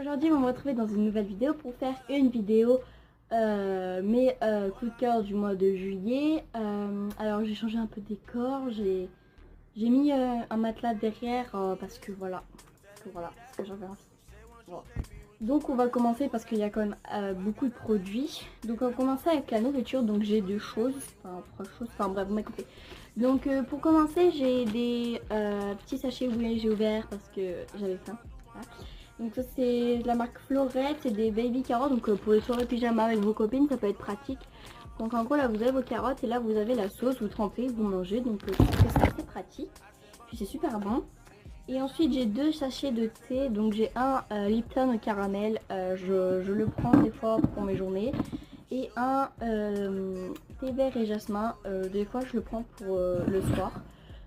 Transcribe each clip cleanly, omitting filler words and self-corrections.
Aujourd'hui, on va se retrouver dans une nouvelle vidéo pour faire une vidéo mes coups de cœur du mois de juillet. Alors j'ai changé un peu de décor, j'ai mis un matelas derrière parce que voilà, parce que j'avais envie. Voilà. Donc on va commencer parce qu'il y a quand même beaucoup de produits. Donc on va commencer avec la nourriture. Donc j'ai deux choses, enfin trois choses, enfin bref, vous m'avez compris. Donc pour commencer, j'ai des petits sachets où j'ai ouvert parce que j'avais faim. Voilà. Donc ça c'est de la marque Florette, c'est des baby carottes. Donc pour les soirées pyjama avec vos copines, ça peut être pratique. Donc en gros là vous avez vos carottes et là vous avez la sauce, vous trempez, vous mangez. Donc je trouve que c'est assez pratique. Puis c'est super bon. Et ensuite j'ai deux sachets de thé, donc j'ai un Lipton au caramel, je le prends des fois pour mes journées. Et un thé vert et jasmin, des fois je le prends pour le soir.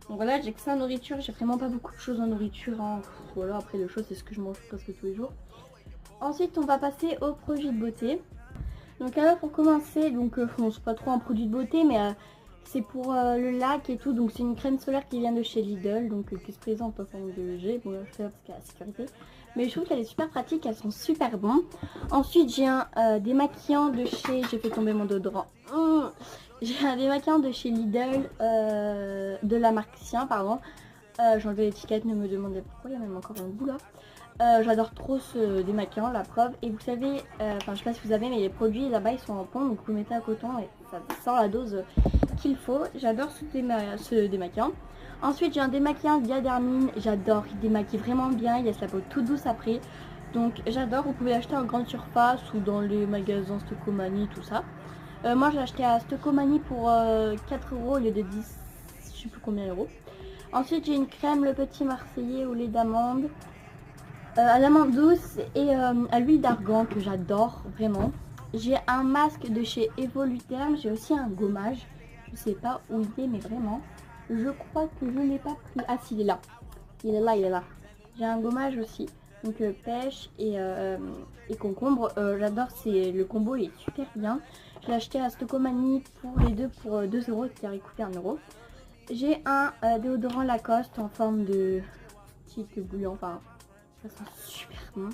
Donc voilà, j'ai que ça en nourriture, j'ai vraiment pas beaucoup de choses en nourriture. Hein. Voilà, après les choses c'est ce que je mange presque tous les jours. Ensuite on va passer aux produits de beauté. Donc alors pour commencer, donc bon, c'est pas trop un produit de beauté mais c'est pour le lac et tout. Donc c'est une crème solaire qui vient de chez Lidl, donc qui se présente en forme de G. Bon là je fais parce qu'il y a la sécurité. Mais je trouve qu'elle est super pratique, elles sont super bonnes. Ensuite j'ai un démaquillant de chez... J'ai fait tomber mon déodorant. J'ai un démaquillant de chez Lidl, de la marque Sien, pardon. J'ai enlevé l'étiquette, ne me demandez pourquoi, il y a même encore un bout là. J'adore trop ce démaquillant, la preuve. Et vous savez, enfin je sais pas si vous avez, mais les produits là-bas ils sont en pont, donc vous mettez à coton et ça sort la dose qu'il faut. J'adore ce démaquillant. Ensuite j'ai un démaquillant Diadermine, j'adore, il démaquille vraiment bien, il laisse la peau toute douce après. Donc j'adore, vous pouvez l'acheter en grande surface ou dans les magasins Stocomanie, tout ça. Moi je l'ai acheté à Stocomanie pour 4 € au lieu de 10, je sais plus combien euros. Ensuite j'ai une crème Le Petit Marseillais au lait d'amande. À l'amande douce et à l'huile d'argan que j'adore vraiment. J'ai un masque de chez Evoluterm, j'ai aussi un gommage. Je sais pas où il est mais vraiment. Je crois que je ne l'ai pas pris. Ah si, il est là. Il est là, il est là. J'ai un gommage aussi. Donc pêche et concombre. J'adore, c'est le combo, il est super bien. Je l'ai acheté à Stocomanie pour les deux pour 2 € qui aurait coûté 1 €. J'ai un déodorant Lacoste en forme de petite bouillon, enfin ça sent super bon.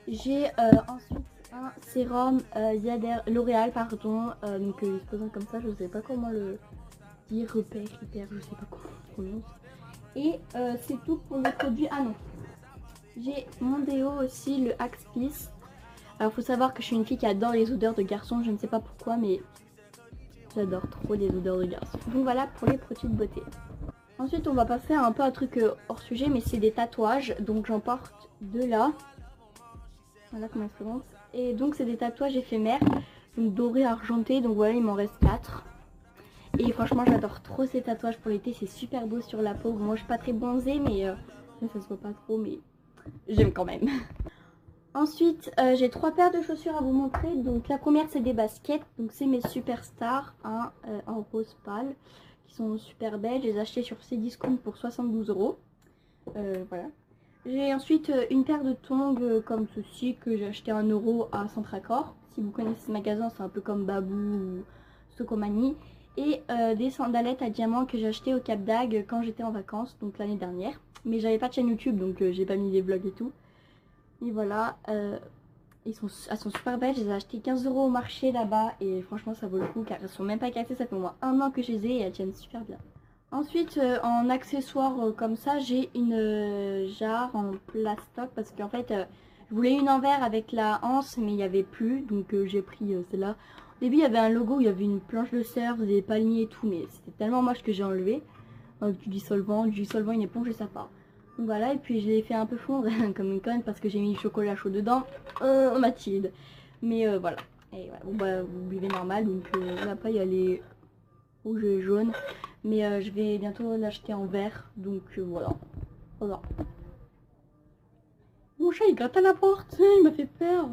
J'ai ensuite un sérum L'Oréal, pardon, donc il se présente comme ça, je sais pas comment le dire, repère, hyper, je sais pas comment on prononce. Et c'est tout pour le produit. Ah non, j'ai mon déo aussi, le Axe Peace. Alors faut savoir que je suis une fille qui adore les odeurs de garçons, je ne sais pas pourquoi, mais j'adore trop les odeurs de garçons. Donc voilà pour les produits de beauté. Ensuite on va passer à un peu un truc hors sujet, mais c'est des tatouages, donc j'en porte deux là. Voilà comment elle se présente. Et donc c'est des tatouages éphémères, donc doré, argenté, donc voilà il m'en reste 4. Et franchement j'adore trop ces tatouages pour l'été, c'est super beau sur la peau. Moi je suis pas très bronzée mais ça se voit pas trop, mais j'aime quand même. Ensuite j'ai 3 paires de chaussures à vous montrer. Donc la première c'est des baskets, donc c'est mes superstars hein, en rose pâle, qui sont super belles. Je les ai achetées sur Cdiscount pour 72 €. Voilà. J'ai ensuite une paire de tongs comme ceci que j'ai acheté 1 € à Centracor. Si vous connaissez ce magasin, c'est un peu comme Babou ou Stocomanie. Et des sandalettes à diamants que j'ai acheté au Cap d'Agde quand j'étais en vacances, donc l'année dernière. Mais j'avais pas de chaîne YouTube, donc j'ai pas mis les vlogs et tout. Et voilà, elles sont super belles. Je les ai achetées 15 € au marché là-bas. Et franchement, ça vaut le coup car elles sont même pas cassées. Ça fait au moins 1 an que je les ai et elles tiennent super bien. Ensuite, en accessoire comme ça, j'ai une jarre en plastoc parce qu'en fait, je voulais une en verre avec la anse, mais il n'y avait plus, donc j'ai pris celle-là. Au début, il y avait un logo, il y avait une planche de surf, des palmiers et tout, mais c'était tellement moche que j'ai enlevé. Avec du dissolvant, une éponge et ça part. Donc voilà, et puis je l'ai fait un peu fondre comme une conne parce que j'ai mis du chocolat chaud dedans. Mathilde. Mais voilà. Et ouais, bon, bah, vous buvez normal, donc après il y a les rouges et jaunes. Mais je vais bientôt l'acheter en vert, donc voilà. Voilà. Mon chat il gratte à la porte, il m'a fait peur.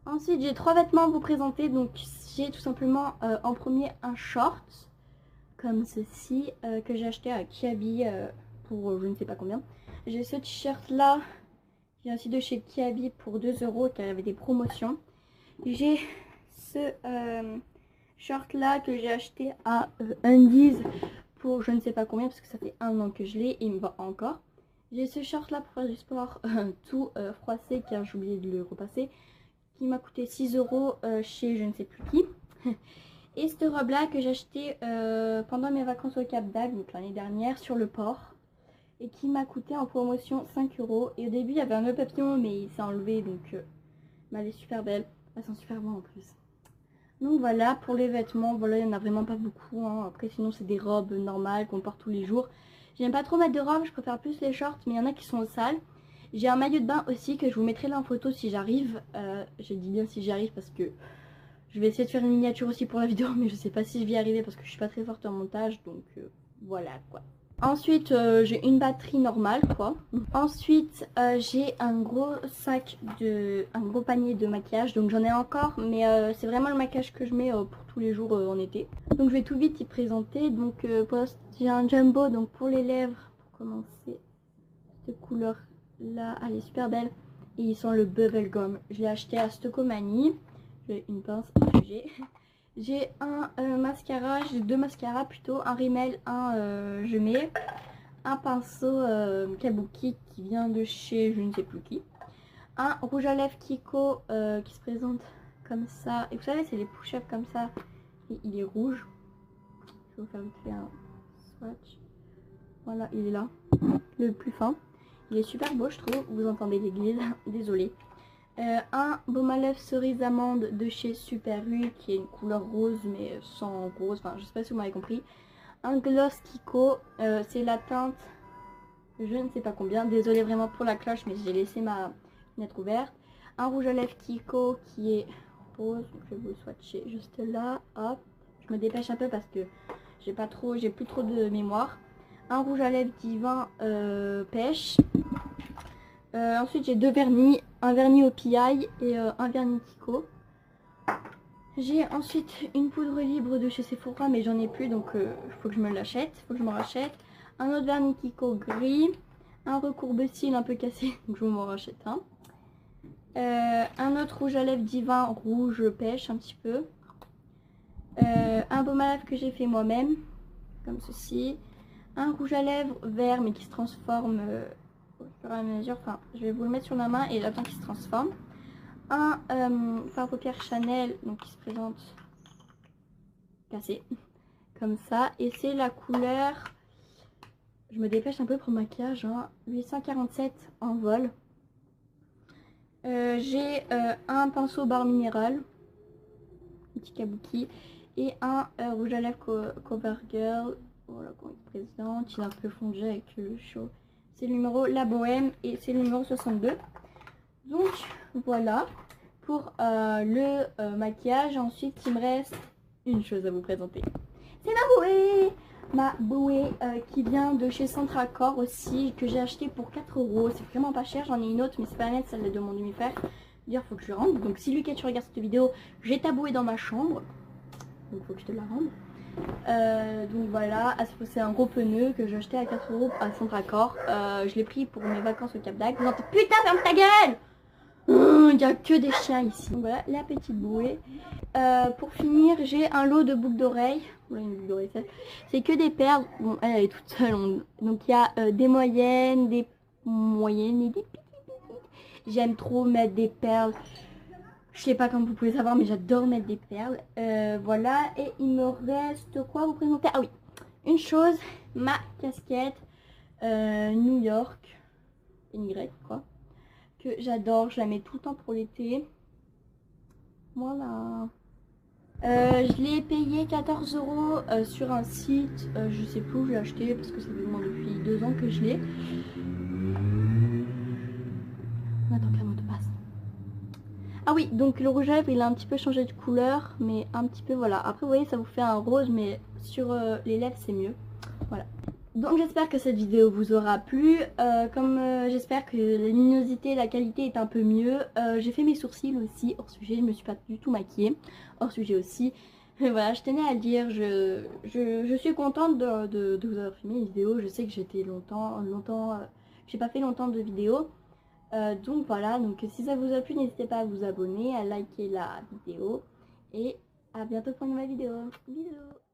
Ensuite j'ai 3 vêtements à vous présenter, donc j'ai tout simplement en premier un short, comme ceci, que j'ai acheté à Kiabi pour je ne sais pas combien. J'ai ce t-shirt là, qui est aussi de chez Kiabi pour 2 € car il y avait des promotions. J'ai ce short là que j'ai acheté à Undies pour je ne sais pas combien parce que ça fait 1 an que je l'ai et il me va encore. J'ai ce short là pour faire du sport, tout froissé car j'ai oublié de le repasser, qui m'a coûté 6 € chez je ne sais plus qui. Et cette robe là que j'ai acheté pendant mes vacances au Cap d'Agde, donc l'année dernière, sur le port. Et qui m'a coûté en promotion 5 €. Et au début il y avait un nœud papillon mais il s'est enlevé, donc elle est super belle. Elles sont super bonnes en plus. Donc voilà, pour les vêtements, voilà, il n'y en a vraiment pas beaucoup, hein. Après sinon c'est des robes normales qu'on porte tous les jours. J'aime pas trop mettre de robes, je préfère plus les shorts, mais il y en a qui sont sales. J'ai un maillot de bain aussi que je vous mettrai là en photo si j'arrive. Je dis bien si j'y arrive parce que je vais essayer de faire une miniature aussi pour la vidéo, mais je sais pas si je vais y arriver parce que je suis pas très forte en montage, donc voilà quoi. Ensuite, j'ai une batterie normale, quoi. Ensuite, j'ai un gros panier de maquillage. Donc j'en ai encore, mais c'est vraiment le maquillage que je mets pour tous les jours en été. Donc je vais tout vite y présenter. Donc j'ai un jumbo donc pour les lèvres. Pour commencer, cette couleur là, elle est super belle. Et ils sont le bubblegum. Je l'ai acheté à Stocomanie. J'ai une pince à sujet. J'ai un mascara, j'ai deux mascaras plutôt, un rímel, un je mets, un pinceau kabuki qui vient de chez je ne sais plus qui, un rouge à lèvres Kiko qui se présente comme ça, et vous savez c'est les push-up comme ça, et il est rouge. Je vais vous faire vite fait un swatch, voilà il est là, le plus fin, il est super beau je trouve, vous entendez l'église, désolée. Un baume à lèvres cerise amande de chez Super U qui est une couleur rose mais sans rose, enfin je sais pas si vous m'avez compris. Un gloss Kiko, c'est la teinte je ne sais pas combien, désolée vraiment pour la cloche mais j'ai laissé ma fenêtre ouverte. Un rouge à lèvres Kiko qui est rose, donc je vais vous le swatcher juste là, hop. Je me dépêche un peu parce que j'ai plus trop de mémoire. Un rouge à lèvres divin pêche. Ensuite j'ai deux vernis, un vernis au PI et un vernis Kiko. J'ai ensuite une poudre libre de chez Sephora mais j'en ai plus donc il faut que je me l'achète, faut que je m'en rachète. Un autre vernis Kiko gris, un recourbe-cils un peu cassé donc je m'en rachète un. Un autre rouge à lèvres divin rouge pêche un petit peu. Un baume à lèvres que j'ai fait moi-même comme ceci. Un rouge à lèvres vert mais qui se transforme au fur et à mesure, enfin je vais vous le mettre sur la main et j'attends qu'il se transforme. Un fard à paupières Chanel donc qui se présente cassé comme ça, et c'est la couleur, je me dépêche un peu pour le maquillage, hein, 847 en vol. J'ai un pinceau barre minéral, un petit kabuki, et un rouge à lèvres Covergirl, voilà comment il se présente, il est un peu fondu avec le chaud. C'est le numéro La Bohème et c'est le numéro 62. Donc voilà pour le maquillage. Ensuite il me reste une chose à vous présenter. C'est ma bouée qui vient de chez Centracor aussi, que j'ai acheté pour 4 €. C'est vraiment pas cher, j'en ai une autre mais c'est pas net, celle de mon demi-frère. D'ailleurs faut que je rentre, donc si Lucas tu regardes cette vidéo, j'ai ta bouée dans ma chambre, donc faut que je te la rende. Donc voilà, c'est un gros pneu que j'ai acheté à 4 € à Centracor. Je l'ai pris pour mes vacances au Cap d'Agde. Putain ferme ta gueule! Il n'y a que des chiens ici. Donc voilà la petite bouée. Pour finir j'ai un lot de boucles d'oreilles. C'est que des perles. Bon elle est toute seule. Donc il y a des moyennes et des petites. J'aime trop mettre des perles. Je sais pas comme vous pouvez savoir mais j'adore mettre des perles. Voilà, et il me reste quoi à vous présenter? Ah oui, une chose, ma casquette New York Y quoi, que j'adore, je la mets tout le temps pour l'été. Voilà. Je l'ai payé 14 € sur un site, je sais plus où je l'ai acheté parce que ça fait vraiment depuis 2 ans que je l'ai. Attends que la moto passe. Ah oui, donc le rouge à lèvres il a un petit peu changé de couleur, mais un petit peu voilà. Après vous voyez ça vous fait un rose mais sur les lèvres c'est mieux. Voilà. Donc j'espère que cette vidéo vous aura plu, j'espère que la luminosité, la qualité est un peu mieux. J'ai fait mes sourcils aussi, hors sujet, je me suis pas du tout maquillée, hors sujet aussi. Mais voilà, je tenais à le dire, je suis contente de vous avoir filmé une vidéo. Je sais que j'étais j'ai pas fait longtemps de vidéos. Donc voilà, donc si ça vous a plu, n'hésitez pas à vous abonner, à liker la vidéo. Et à bientôt pour une nouvelle vidéo. Bisous.